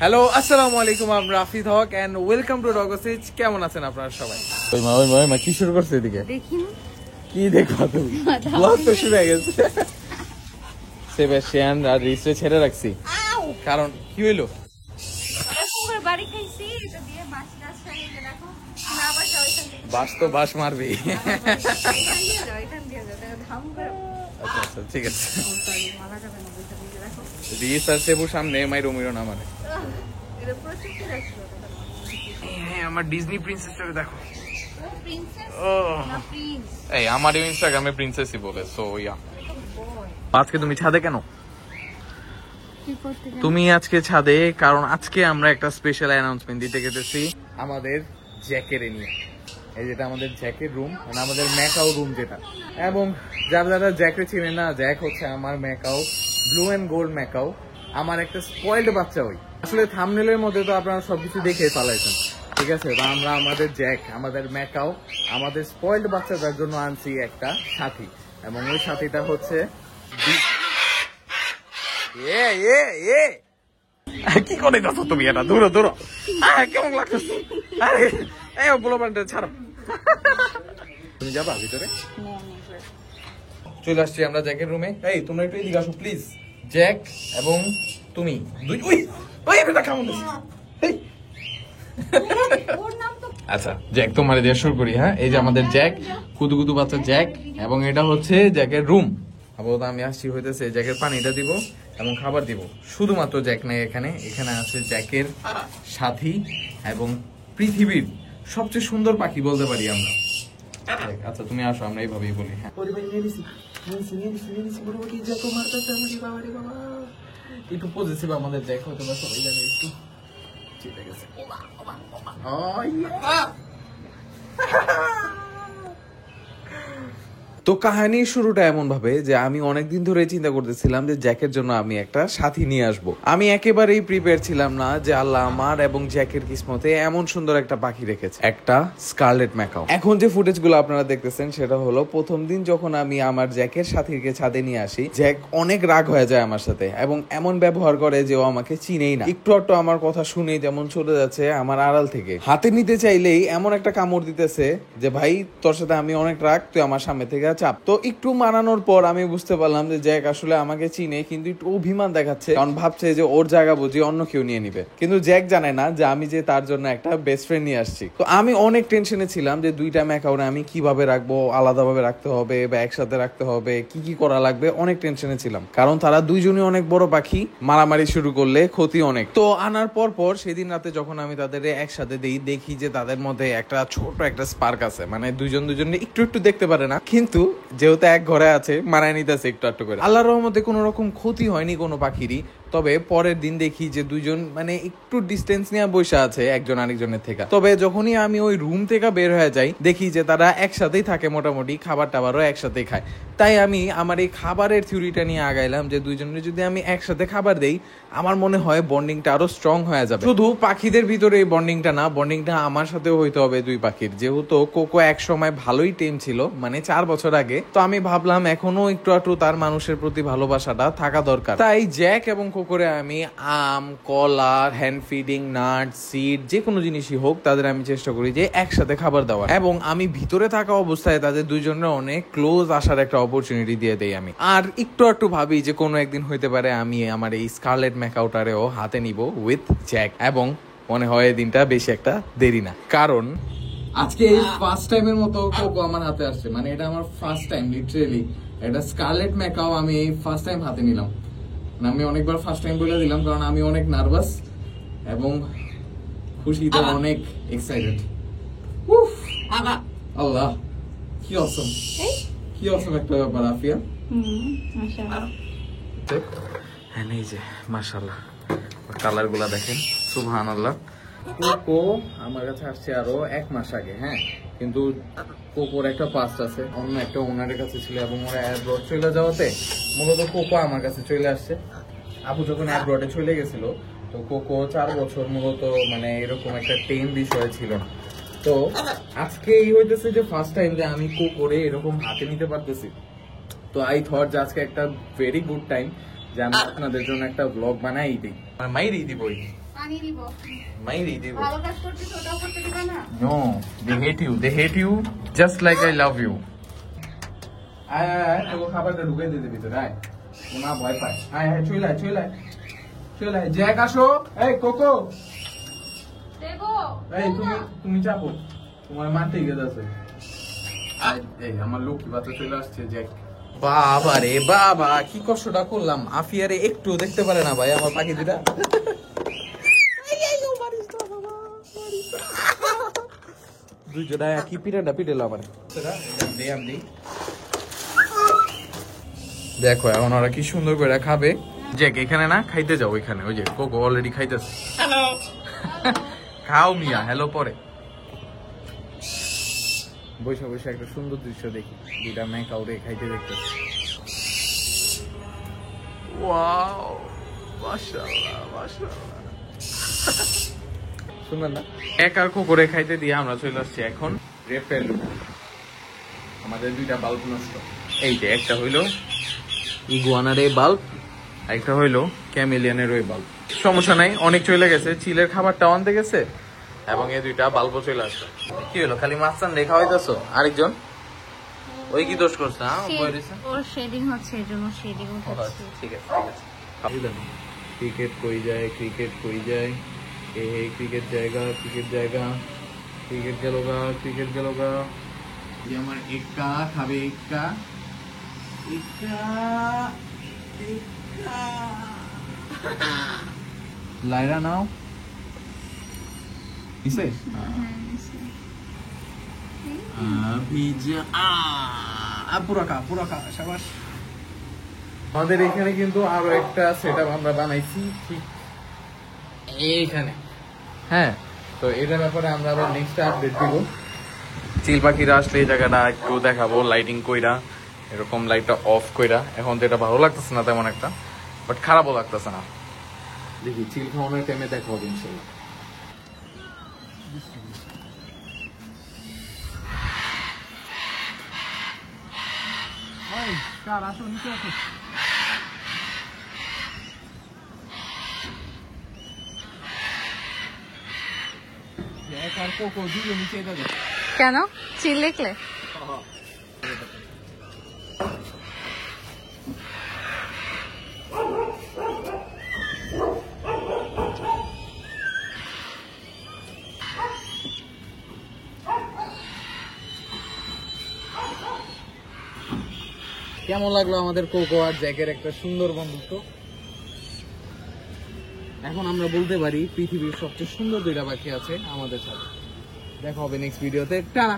Hello আসসালামু আলাইকুম, আমি রাফিদ হক এন্ড ওয়েলকাম টু ডগোসিচ। কেমন আছেন আপনারা সবাই? ওই মা কি শুরু করছে এদিকে? দেখিন কি দেখবা তুমি? ব্লগ তো শুরু হয়ে গেছে। সেবাস্টিয়ান আর রিসে ছেড়ে রাখছি কারণ কি হইলো? বাড়ি খাইছি এটা দিয়ে মাছ টাছ খাইয়ে রাখো না, আবার যাও এখান থেকে। বাস তো বাস মারবি। এখান দিয়ে যাও ধাম করে। আচ্ছা আচ্ছা ঠিক আছে। সরি মালা যাবে না, ওইটা দিয়ে রাখো। রিস আর সেবু সামনে মাইরো মিরো না মানে। এটা পুরো চুপি রাখছো। হ্যাঁ আমার ডিজনি প্রিন্সেসটাকে দেখো। ও প্রিন্সেস ও না প্রিন্স। এই আমার ইনস্টাগ্রামে প্রিন্সেসই বলে, সো ইয়া। বয় আজকে তুমি ছাদে কেন? কি করতে গেল? তুমি আজকে ছাদে কারণ আজকে আমরা একটা স্পেশাল অ্যানাউন্সমেন্ট দিতে গেতেছি আমাদের জ্যাকের নিয়ে। এই যেটা আমাদের জ্যাকের রুম, মানে আমাদের ম্যাকাও রুম যেটা। এবং যারা জ্যাকে চিনে না, জ্যাক হচ্ছে আমার macaw, blue and gold macaw. আমার একটা স্পয়েলড বাচ্চা ওই। আসলে থাম্বনেলের মধ্যে তো আপনারা সবকিছু দেখে পালাইছেন, ঠিক আছে? তো আমরা আমাদের জ্যাক, আমাদের ম্যাকাও, আমাদের স্পয়েলড বাচ্চাটার জন্য আনছি একটা সাথী। এবং ওই সাথীটা হচ্ছে কি করে যাচ্ছ তুমি? এটা দূরো দূরো কেমন লাগতেছে? আরে বলো পান্ডে ছাড়ো। তুমি যাবা ভিতরে? চলে আসছি আমরা জ্যাকের রুমে। এই তোমরা একটু এদিকে আসো প্লিজ। জ্যাক এবং তুমি দুই ওই বেটা কেমন আছে? ওর নাম তো আচ্ছা জ্যাক তোমার দিয়ে শুরু করি। হ্যাঁ এই যে আমাদের জ্যাক, কুদু বাচ্চা জ্যাক, এবং এটা হচ্ছে জ্যাকের রুম। আপাতত আমি আসছি হইতেছে জ্যাকের পানিটা দিব এবং খাবার দিব। শুধুমাত্র জ্যাক নেই এখানে, এখানে আছে জ্যাকের সাথী এবং পৃথিবীর সবচেয়ে সুন্দর পাখি বলতে পারি আমরা। আচ্ছা তুমি আসো, আমরা এইভাবেই বলি। হ্যাঁ একটু পজিটিভ আমাদের জ্যাক হয়তো বা সবাই জানে একটু ঠিক আছে। তো কাহিনীর শুরুটা এমন ভাবে যে আমি অনেকদিন ধরে চিন্তা করতেছিলাম যে জ্যাকের জন্য আমি একটা সাথী নিয়ে আসব। আমি একেবারেই প্রিপেয়ার ছিলাম না যে আল্লাহ আমার এবং জ্যাকের কিসমতে এমন সুন্দর একটা পাখি রেখেছে, একটা স্কারলেট ম্যাকাও। এখন যে ফুটেজ গুলো আপনারা দেখতেছেন সেটা হলো প্রথম দিন যখন আমি আমার জ্যাকের সাথীকে ছাদে নিয়ে আসি, জ্যাক অনেক রাগ হয়ে যায় আমার সাথে এবং এমন ব্যবহার করে যে ও আমাকে চিনেই না। একটু একটু আমার কথা শুনেই যেমন চলে যাচ্ছে আমার আড়াল থেকে, হাতে নিতে চাইলেই এমন একটা কামড় দিতেছে যে ভাই তোর সাথে আমি অনেক রাগ, তুই আমার সামনে থেকে চাপ। তো একটু মানানোর পর আমি বুঝতে পারলাম যে জ্যাক আসলে আমাকে চিনে, কিন্তু একটু অভিমান দেখাচ্ছে, কারণ ভাবছে যে ওর জায়গা বুঝি অন্য কেউ নিয়ে নিবে। কিন্তু জ্যাক জানে না যে আমি যে তার জন্য একটা বেস্ট ফ্রেন্ড নিয়ে আসছি। তো আমি অনেক টেনশনে ছিলাম যে দুইটা ম্যাকাওরে আমি কিভাবে রাখবো, আলাদাভাবে রাখতে হবে বা একসাথে রাখতে হবে, কি করা লাগবে, অনেক টেনশনে ছিলাম। কারণ তারা দুইজনই অনেক বড় পাখি, মারামারি শুরু করলে ক্ষতি অনেক। তো আনার পর সেদিন রাতে যখন আমি তাদের একসাথে দেখি যে তাদের মধ্যে একটা ছোট একটা স্পার্ক আছে, মানে দুইজন একটু দেখতে পারে না, কিন্তু যেহেতু এক ঘরে আছে মারায় নিতেছে একটু একটু করে। আল্লাহর রহমতে কোনো রকম ক্ষতি হয়নি কোনো পাখিরই। তবে পরের দিন দেখি যে দুইজন মানে একটু ডিস্টেন্স নিয়ে বসে আছে একজন আরেকজনের থেকে। তবে যখনই আমি ওই রুম থেকে বের হয়ে যাই দেখি যে তারা একসাথেই থাকে, মোটামুটি খাবার টাবারও একসাথেই খায়। তাই আমি আমার এই খাবারের থিওরিটা নিয়ে আগাইলাম যে দুইজনের যদি আমি একসাথে খাবার দেই আমার মনে হয় বন্ডিংটা আরো স্ট্রং হয়ে যাবে। শুধু পাখিদের ভিতরে এই বন্ডিংটা না, বন্ডিংটা আমার সাথেও হইতে হবে দুই পাখির। যেহেতু কোকো এক সময় ভালোই টেম ছিল, মানে 4 বছর আগে, তো আমি ভাবলাম এখনো একটু তার মানুষের প্রতি ভালোবাসাটা থাকা দরকার। তাই জ্যাক এবং কোকোরে আমি আম, কলা, হ্যান্ড ফিডিং, নাট, সিড, যে কোনো জিনিসই হোক তাদের আমি চেষ্টা করি যে একসাথে খাবার দেওয়া, এবং আমি ভিতরে থাকা অবস্থায় তাদের দুইজনের অনেক ক্লোজ আসার একটা অপরচুনিটি দিয়ে দেই আমি। আর একটু ভাবি যে কোনো একদিন হইতে পারে আমি আমার এই স্কারলেট ম্যাকাওটারেও হাতে নিব উইথ জ্যাক, এবং মনে হয় এই দিনটা বেশি একটা দেরি না, কারণ আজকে এই ফার্স্ট টাইমের মতো কোকো আমার হাতে আসছে। মানে এটা আমার ফার্স্ট টাইম, লিটারেলি এটা স্কারলেট ম্যাকাও আমি এই ফার্স্ট টাইম হাতে নিলাম। আমি অনেকবার ফার্স্ট টাইম বলে দিলাম কারণ আমি অনেক নার্ভাস এবং খুশিতে অনেক এক্সাইটেড। আল্লাহ কি অসম, কি অসম একটা ব্যাপার আফিয়া। হ্যাঁ এই যে মাশাআল্লাহ কালার গুলা দেখেন, সুবহানাল্লাহ। কোকো আমার কাছে আসছে আরো 1 মাস আগে, হ্যাঁ, কিন্তু কোকোর একটা পাস্ট আছে, অন্য একটা ওনারের কাছে ছিল এবং ওরা অ্যাব্রড চলে যাওয়াতে মূলত কোকো আমার কাছে চলে আসছে। আপু যখন অ্যাব্রডে চলে গেছিল তো কোকো 4 বছর মূলত মানে এরকম একটা টেম বিষয় ছিল না। তো আজকে এই হইতেছে যে ফার্স্ট টাইম যে আমি কোকোরে এরকম হাতে নিতে পারতেছি। তো আই থট যে আজকে একটা ভেরি গুড টাইম যে আমি আপনাদের জন্য একটা ব্লগ বানাই দিই, মাইরেই দিবই। মানিয়ে দিব। মাইরি দেব। ভালো কাজ করছিস ওটাও করতে দিবা না? No, they hate you just like I love you. আয় আয় আয়, তোকে খাবারটা ঢুকাই দিতে ভিতরে, আয়। ও না ভয় পায়। আয় আয়, চলে আয়, চলে আয়। চলে আয়, জ্যাক আসো। এই কোকো, দেবো। এই তুমি চাপো। তোমার মারতে গেছে। আয়, এই আমার লক্ষ্মী বাচ্চা চলে আসছে, জ্যাক। বাবা রে বাবা, কি কষ্টটা করলাম। আফিয়ারে একটু দেখতে পারে না ভাই আমার পাখি দুটা। দুইজনা কি পিটাটা পিটেল আবার। দেখো এখন ওরা কি সুন্দর করে খাবে। জ্যাক এখানে না খাইতে যাও, এখানে ওই যে কোকো অলরেডি খাইতেছে। হ্যালো খাও মিয়া, হ্যালো পরে। বসে বসে একটা সুন্দর দৃশ্য দেখি, দুইটা মেয়ে কাউরে খাইতে দেখতে। ওয়াও মাশাআল্লাহ মাশাআল্লাহ। শুনবেন না, এক আর করে খাইতে দিয়ে আমরা চলে আসছি এখন রেপেল। আমাদের দুইটা বাল্ব নষ্ট। এই যে একটা হইলো ইগুয়ানার এই বাল্ব, একটা হইলো ক্যামেলিয়ানের ওই বাল্ব। সমস্যা নাই, অনেক চলে গেছে। চিলের খাবারটা আনতে গেছে এবং এই দুইটা বাল্বও চলে আসছে। কি হলো, খালি মাছ চান রেখা হইতেছো? আরেকজন ওই কি দোষ করছে? ওর শেডিং হচ্ছে, এজন্য শেডিং হচ্ছে। ঠিক আছে ঠিক আছে। ক্রিকেট কই যায়, ক্রিকেট কই যায়, এ হে ক্রিকেট জায়গা, ক্রিকেট জায়গা, ক্রিকেট গেল গা, ক্রিকেট গেল গা। এই আমার এক্কা খাবে, এক্কা এক্কা এক্কা। লাইরা নাও কিসে পুরা খা শাবাশ। আমাদের এখানে কিন্তু আরো একটা সেটআপ আমরা বানাইছি ঠিক এইখানে। হ্যাঁ, তো এটার ব্যাপারে আমরা আবার নেক্সট আপডেট দিব। চিল পাখিরা আসলে এই জায়গাটা একটু দেখাবো লাইটিং কইরা, এরকম লাইটটা অফ কইরা। এখন তো এটা ভালো লাগতেছে না তেমন একটা, বাট খারাপও লাগতেছে না। দেখি চিল খাওয়ানোর টাইমে দেখা হবে ইনশাল্লাহ। আসো নিচে আসো। কেন চিল লিখলে? কেমন লাগলো আমাদের কোকো আর জ্যাকের একটা সুন্দর বন্ধুত্ব? এখন আমরা বলতে পারি পৃথিবীর সবচেয়ে সুন্দর দুইটা পাখি আছে আমাদের সাথে। দেখা হবে নেক্সট ভিডিওতে। টাটা।